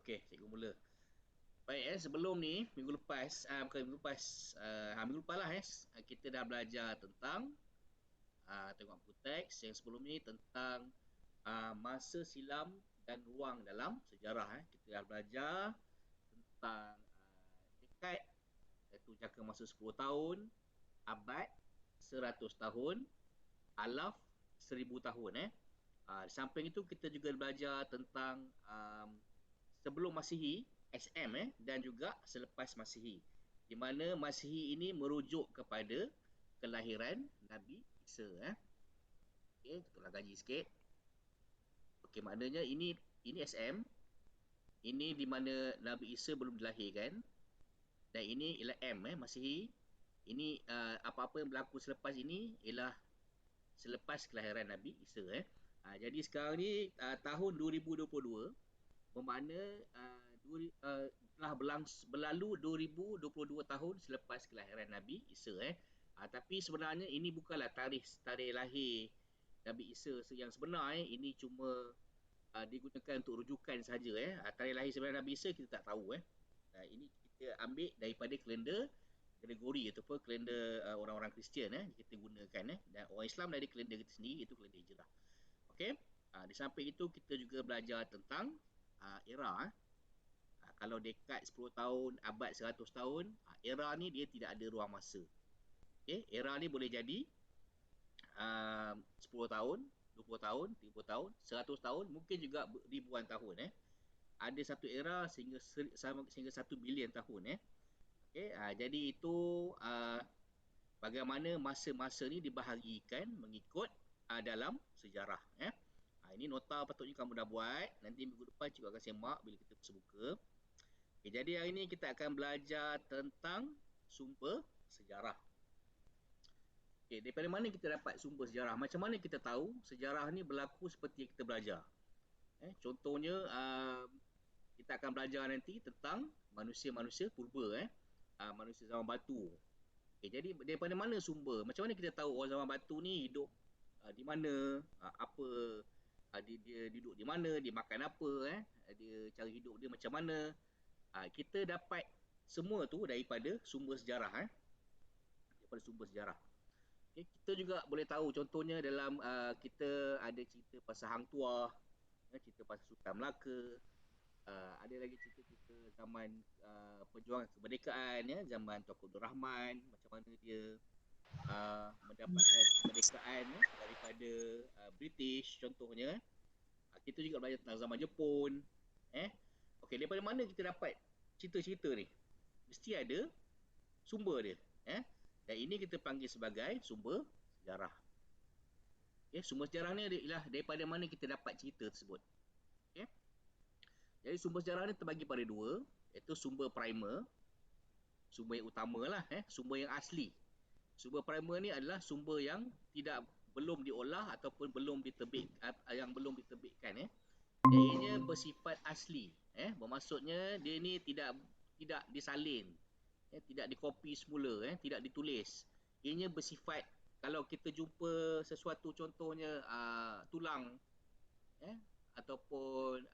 Okey, cikgu mula. Baik, sebelum ni minggu lepas, bukan minggu lepas, minggu lepas lah, kita dah belajar tentang tengok buku teks yang sebelum ni tentang masa silam dan ruang dalam sejarah. Kita dah belajar tentang dekad, iaitu jangka masa 10 tahun, abad, 100 tahun, alaf, 1000 tahun. Di samping itu kita juga belajar tentang sebelum Masihi, SM, dan juga selepas Masihi. Di mana Masihi ini merujuk kepada kelahiran Nabi Isa. Okey, tutuplah gaji sikit. Okey, maknanya ini SM, ini di mana Nabi Isa belum dilahirkan, dan ini ialah M, Masihi. Ini apa-apa yang berlaku selepas ini ialah selepas kelahiran Nabi Isa. Jadi sekarang ni tahun 2022, bermakna telah berlalu 2022 tahun selepas kelahiran Nabi Isa. Tapi sebenarnya ini bukanlah tarikh lahir Nabi Isa yang sebenar. Ini cuma digunakan untuk rujukan saja. Tarikh lahir sebenar Nabi Isa kita tak tahu. Ini kita ambil daripada kalender Gregori ataupun kalender orang-orang Kristian kita gunakan. Dan orang Islam dari kalender kita sendiri, iaitu kalender Hijrah. Okey. Di samping itu kita juga belajar tentang era. Kalau dekad 10 tahun, abad 100 tahun, era ni dia tidak ada ruang masa. Okey, era ni boleh jadi 10 tahun, 20 tahun, 30 tahun, 100 tahun, mungkin juga ribuan tahun. Ada satu era sehingga 1 bilion tahun. Okey, jadi itu bagaimana masa-masa ni dibahagikan mengikut dalam sejarah. Ini nota patutnya kamu dah buat. Nanti minggu depan cikgu akan semak bila kita bersemuka. Okay, jadi hari ini kita akan belajar tentang sumber sejarah. Okay, daripada mana kita dapat sumber sejarah? Macam mana kita tahu sejarah ni berlaku seperti yang kita belajar? Contohnya, kita akan belajar nanti tentang manusia-manusia purba. Manusia zaman batu. Okay, jadi daripada mana sumber? Macam mana kita tahu orang zaman batu ni hidup di mana, apa, dia duduk di mana, dia makan apa, dia cara hidup dia macam mana. Kita dapat semua tu daripada sumber sejarah. Daripada sumber sejarah. Okay, kita juga boleh tahu contohnya dalam kita ada cerita pasal Hang Tuah, cerita pasal Sultan Melaka, ada lagi cerita-cerita zaman perjuangan kemerdekaan, zaman Tunku Abdul Rahman, macam mana dia mendapatkan kemerdekaan daripada British contohnya. Kita juga belajar tentang zaman Jepun. Okey, daripada mana kita dapat cerita-cerita ni? Mesti ada sumber dia. Dan ini kita panggil sebagai sumber sejarah. Okay, sumber sejarah ni ialah daripada mana kita dapat cerita tersebut. Okay. Jadi sumber sejarah ni terbagi pada dua, iaitu sumber primer, sumber yang utama lah, sumber yang asli. Sumber primer ni adalah sumber yang belum diolah ataupun belum diterbitkan. Ianya bersifat asli. Bermaksudnya dia ni tidak disalin, tidak dikopi semula, tidak ditulis. Ianya bersifat, kalau kita jumpa sesuatu contohnya tulang, ataupun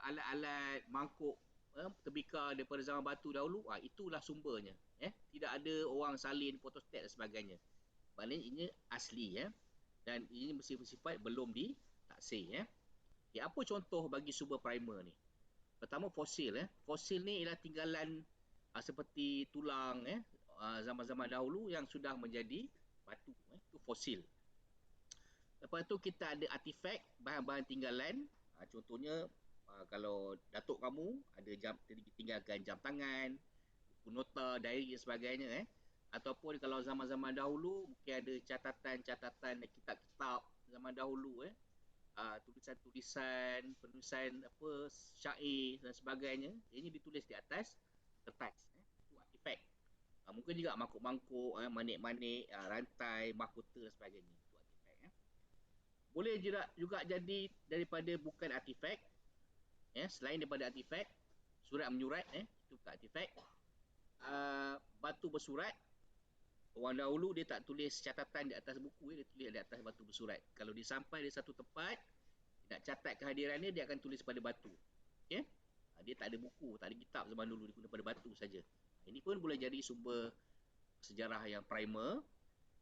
alat-alat mangkuk tembikar daripada zaman batu dahulu, itulah sumbernya. Tidak ada orang salin, fotostat dan sebagainya. Maknanya ini asli, dan ini mesti bersifat belum ditaksir. Okay, apa contoh bagi sumber primer ni? Pertama, fosil. Fosil ni ialah tinggalan seperti tulang zaman-zaman dahulu yang sudah menjadi batu. Itu fosil. Lepas tu kita ada artifak, bahan-bahan tinggalan. Contohnya, kalau datuk kamu ada tinggalkan jam tangan, buku nota, diary dan sebagainya. Ataupun kalau zaman-zaman dahulu mungkin ada catatan-catatan kitab-kitab zaman dahulu, tulisan-tulisan, penulisan syair dan sebagainya. Ini ditulis di atas kertas. Itu artifak. Mungkin juga mangkuk-mangkuk, manik-manik, rantai, mahkota dan sebagainya. Itu artifak. Boleh juga jadi daripada bukan artifak. Selain daripada artifak, surat menyurat, itu bukan artifak. Batu bersurat. Orang dahulu dia tak tulis catatan di atas buku, dia tulis di atas batu bersurat. Kalau dia sampai di satu tempat, Nak catat kehadiran dia akan tulis pada batu. Okey. Dia tak ada buku, tak ada kitab zaman dulu, dia guna pada batu saja. Ini pun boleh jadi sumber sejarah yang primer.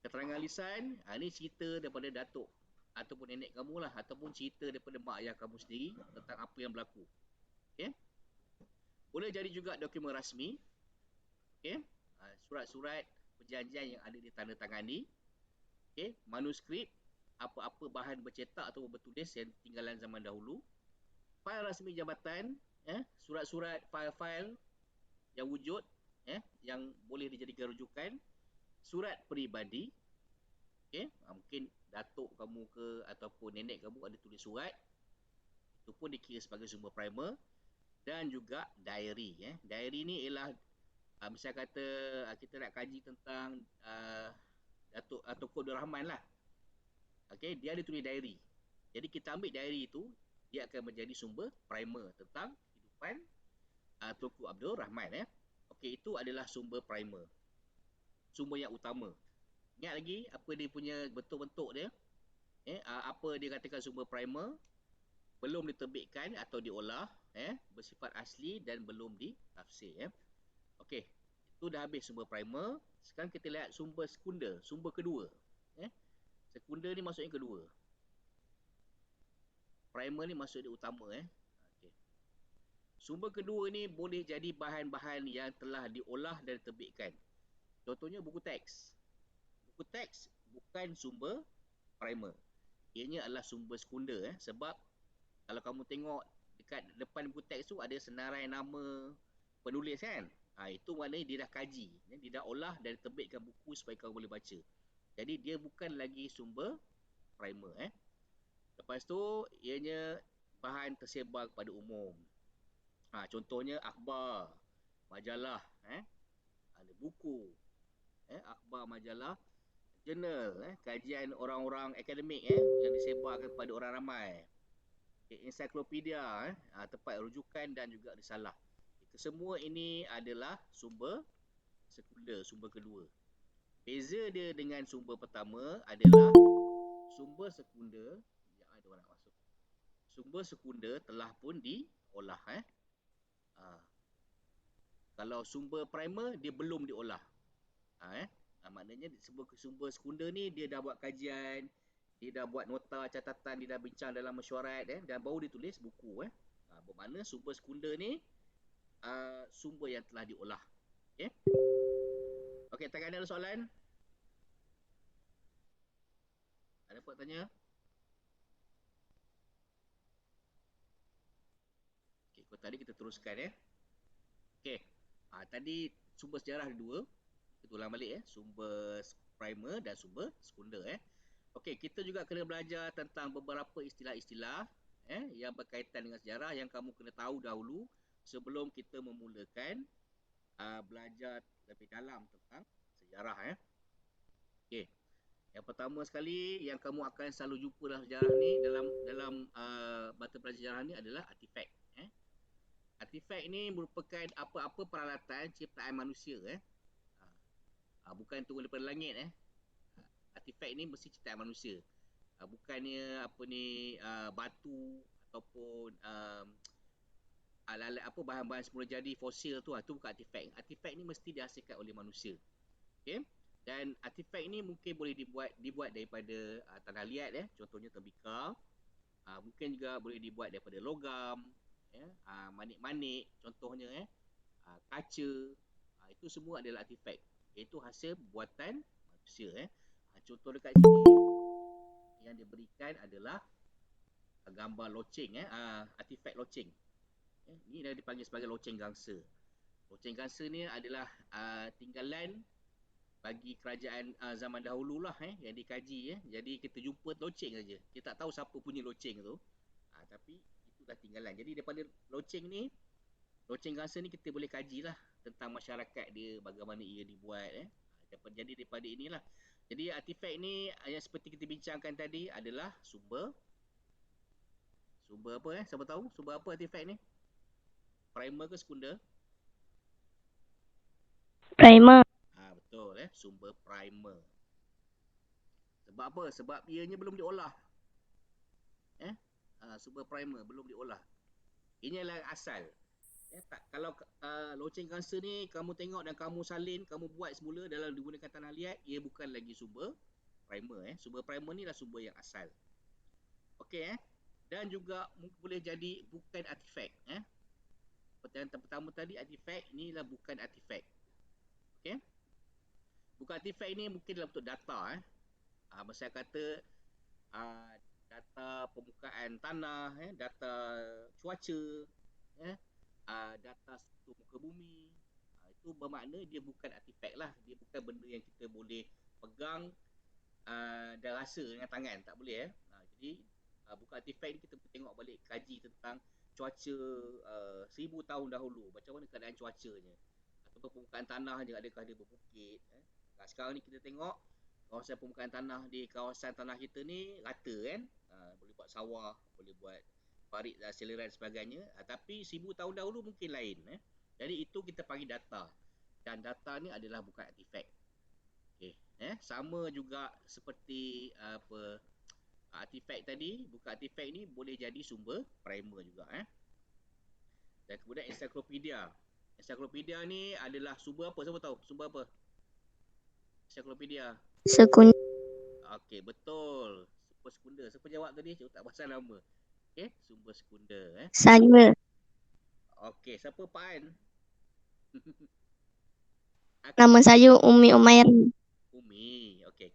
Keterangan lisan, ni cerita daripada datuk ataupun nenek kamu lah, ataupun cerita daripada mak ayah kamu sendiri tentang apa yang berlaku. Okey. Boleh jadi juga dokumen rasmi. Okey. Surat-surat perjanjian yang ada ditandatangani. Okey, manuskrip, apa-apa bahan bercetak atau bertulis yang tinggalan zaman dahulu. Fail rasmi jabatan, surat-surat, fail-fail yang wujud, yang boleh dijadikan rujukan. Surat peribadi, okey, mungkin datuk kamu ke ataupun nenek kamu ada tulis surat, itu pun dikira sebagai sumber primer. Dan juga diary. Diary ni ialah misal kata kita nak kaji tentang Datuk Tunku Abdul Rahman lah. Okay, dia ada tulis diary. Jadi kita ambil diary itu, dia akan menjadi sumber primer tentang kehidupan Tunku Abdul Rahman. Okay, itu adalah sumber primer. Sumber yang utama. Ingat lagi apa dia punya bentuk-bentuk dia? Apa dia katakan sumber primer? Belum diterbitkan atau diolah, bersifat asli dan belum ditafsir. Okey, itu dah habis sumber primer. Sekarang kita lihat sumber sekunder, sumber kedua. Sekunder ni maksudnya kedua. Primer ni maksud dia utama. Okay. Sumber kedua ni boleh jadi bahan-bahan yang telah diolah dan diterbitkan. Contohnya buku teks. Buku teks bukan sumber primer. Ianya adalah sumber sekunder. Sebab kalau kamu tengok dekat depan buku teks tu ada senarai nama penulis kan. Itu maknanya dia dah kaji, dia dah olah dan terbitkan buku supaya kamu boleh baca. Jadi dia bukan lagi sumber primer. Lepas tu ianya bahan tersebar kepada umum. Contohnya akhbar, majalah, ada buku, akhbar, majalah, jurnal, kajian orang-orang akademik yang disebarkan kepada orang ramai. Ensiklopedia, tempat rujukan dan juga risalah. Itu semua ini adalah sumber sekunder, sumber kedua. Beza dia dengan sumber pertama adalah sumber sekunder yang ada orang nak masuk. Sumber sekunder telah pun diolah. Kalau sumber primer dia belum diolah. Maknanya sumber sekunder ni dia dah buat kajian, dia dah buat nota catatan, dia dah bincang dalam mesyuarat dan baru dia tulis buku. Bermakna sumber sekunder ni sumber yang telah diolah. Okey. Okey, tak ada soalan? Ada apa tanya? Okey, kalau tadi kita teruskan. Okey. Tadi sumber sejarah ada dua. Kita ulang balik sumber primer dan sumber sekunder. Okey, kita juga kena belajar tentang beberapa istilah-istilah yang berkaitan dengan sejarah yang kamu kena tahu dahulu sebelum kita memulakan belajar lebih dalam tentang sejarah. Okey. Yang pertama sekali yang kamu akan selalu jumpa dalam sejarah ni, dalam mata pelajaran sejarah ni adalah artifak. Artifak ni merupakan apa-apa peralatan ciptaan manusia. Bukan turun daripada langit. Artifak ni mesti ciptaan manusia. Bukannya batu ataupun alat-alat bahan-bahan semula jadi fosil tu bukan artifak. Artifak ni mesti dihasilkan oleh manusia. Okey. Dan artifak ni mungkin boleh dibuat daripada tanah liat, contohnya tembikar. Mungkin juga boleh dibuat daripada logam, manik-manik contohnya, kaca. Itu semua adalah artifak. Iaitu hasil buatan manusia. Contoh dekat sini yang diberikan adalah gambar loceng, artifak loceng. Ini dah dipanggil sebagai loceng gangsa. Loceng gangsa ni adalah tinggalan bagi kerajaan zaman dahulu lah, yang dikaji. Jadi kita jumpa loceng saja. Kita tak tahu siapa punya loceng tu. Tapi itu dah tinggalan. Jadi daripada loceng ni, loceng gangsa ni kita boleh kaji lah tentang masyarakat dia, bagaimana ia dibuat. Jadi daripada inilah. Jadi artifak ni yang seperti kita bincangkan tadi adalah sumber apa? Siapa tahu sumber apa artifak ni? Primer ke sekunder? Primer. Betul, sumber primer. Sebab apa? Sebab ianya belum diolah. sumber primer belum diolah. Ini adalah asal. Tak, kalau loceng gangsa ni kamu tengok dan kamu salin, kamu buat semula dalam digunakan tanah liat, ia bukan lagi sumber primer. Sumber primer ni adalah sumber yang asal. Okey. Dan juga boleh jadi bukan artifak. Pertanyaan pertama tadi, artifak ni lah bukan artifak. Okey. Bukan artifak ni mungkin dalam bentuk data. Masa kata data permukaan tanah, data cuaca, data struktur muka bumi. Itu bermakna dia bukan artifak lah. Dia bukan benda yang kita boleh pegang dan rasa dengan tangan. Tak boleh. Jadi bukan artifak ni kita tengok balik, kaji tentang cuaca 1000 tahun dahulu. Macam mana keadaan cuacanya. Ataupun permukaan tanah dia, adakah dia berbukit. Sekarang ni kita tengok kawasan permukaan tanah di kawasan tanah kita ni rata kan. Boleh buat sawah, boleh buat parit dan seliran sebagainya. Tapi 1000 tahun dahulu mungkin lain. Jadi itu kita panggil data. Dan data ni adalah bukan artifak. Okay. Sama juga seperti artifak tadi, bukan artifak ni boleh jadi sumber primer juga. Dan kemudian ensiklopedia. Ensiklopedia ni adalah sumber apa? Siapa tahu? Sumber apa? Ensiklopedia. Sekunder. Okey, betul. Sumber sekunder. Siapa jawab tadi? Cik tak pasal nama. Okey, sumber sekunder. Saya. Okey, siapa Pak An? Nama saya Umi Umair. Umi. Okey.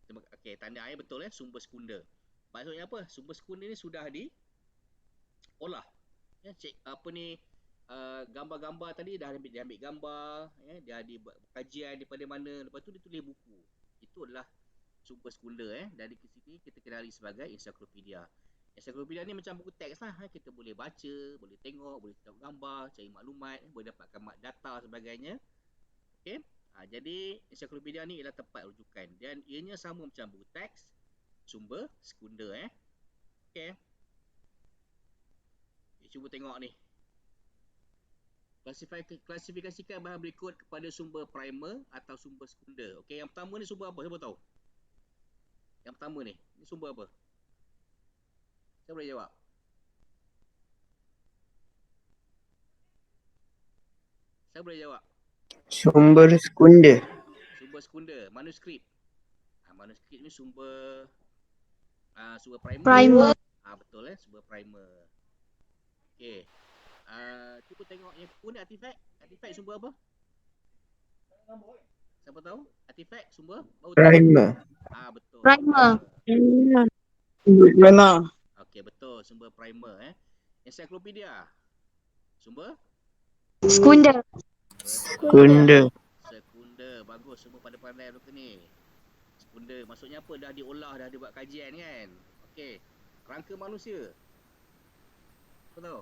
Okey, tanda air betul sumber sekunder. Maksudnya apa? Sumber sekunder ni sudah diolah. Cik apa ni gambar-gambar tadi dah diambil gambar, dia ada kajian daripada mana, lepas tu dia tulis buku. Itu adalah sumber sekunder. Dari ke sini kita kenali sebagai ensiklopedia. Ensiklopedia ni macam buku teks lah. Kita boleh baca, boleh tengok, boleh tengok gambar, cari maklumat, boleh dapatkan data sebagainya. Okey. Jadi ensiklopedia ni ialah tempat rujukan dan ianya sama macam buku teks, sumber sekunder. Okey. Cuba tengok ni. Klasifikasikan bahan berikut kepada sumber primer atau sumber sekunder. Okey, yang pertama ni sumber apa? Siapa tahu? Yang pertama ni sumber apa? Siapa boleh jawab? Siapa boleh jawab? Sumber sekunder. Sumber sekunder, manuskrip. Manuskrip ni sumber primer. Primer. Betul sumber primer. Okey. Cuba tengok yang pun artifak. Artifak sumber apa? Siapa tahu? Artifak sumber baru Primer. Betul. Primer. Primer. Okey, betul, sumber primer. Ensiklopedia. Sumber Sekunder. Sekunder. Sekunder. Bagus, semua pada pandai tu ni. Sekunder maksudnya apa? Dah diolah, dah dibuat kajian kan. Okey. Rangka manusia. Apa tahu?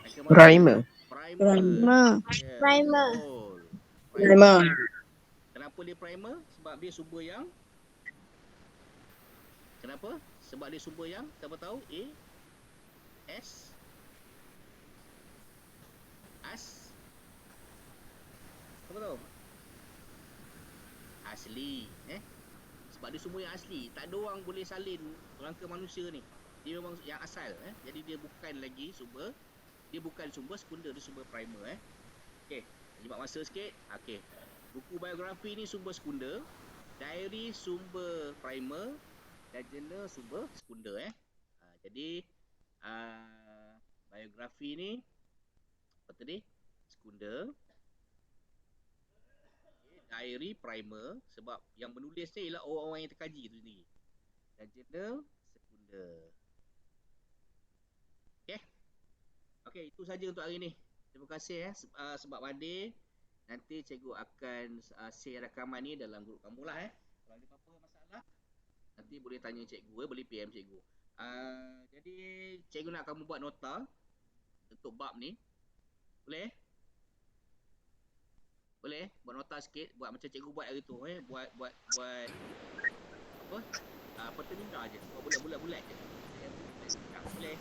Primer. Primer. Yeah, Primer. betul. Primer. Kenapa dia primer? Sebab dia sumber yang Kenapa? Sebab dia sumber yang siapa tahu? S apa tahu? Asli. Sebab dia sumber yang asli. Tak ada orang boleh salin rangka manusia ni. Dia memang yang asal. Jadi dia bukan lagi sumber. Dia bukan sumber sekunder, dia sumber primer. Okey, jimat masa sikit. Okey. Buku biografi ni sumber sekunder, diary sumber primer dan jurnal sumber sekunder. Jadi biografi ni apa tadi? Sekunder. Diary primer sebab yang menulis ni ialah orang-orang yang terkaji tu sendiri. Dan jurnal sekunder. Okey, itu saja untuk hari ni. Terima kasih sebab hadir. Nanti cikgu akan share rakaman ni dalam grup kamu lah. Kalau ada apa-apa masalah, nanti boleh tanya cikgu, boleh PM cikgu. Jadi cikgu nak kamu buat nota untuk bab ni. Boleh? Boleh? Buat nota sikit, buat macam cikgu buat hari tu. Buat apa? Pertanda je. Buat bulat-bulat je. Boleh?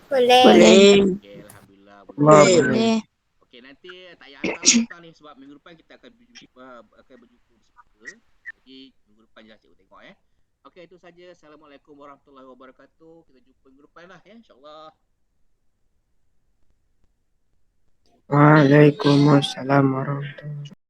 Boleh. Okey, alhamdulillah. Boleh. Okey, nanti tak payah hantar nota ni sebab minggu depan kita akan berjumpa di Sparker. Jadi minggu depan je cikgu tengok. Okey, itu saja. Assalamualaikum warahmatullahi wabarakatuh. Kita jumpa minggu depan lah ya, insyaAllah. Waalaikumsalam warahmatullahi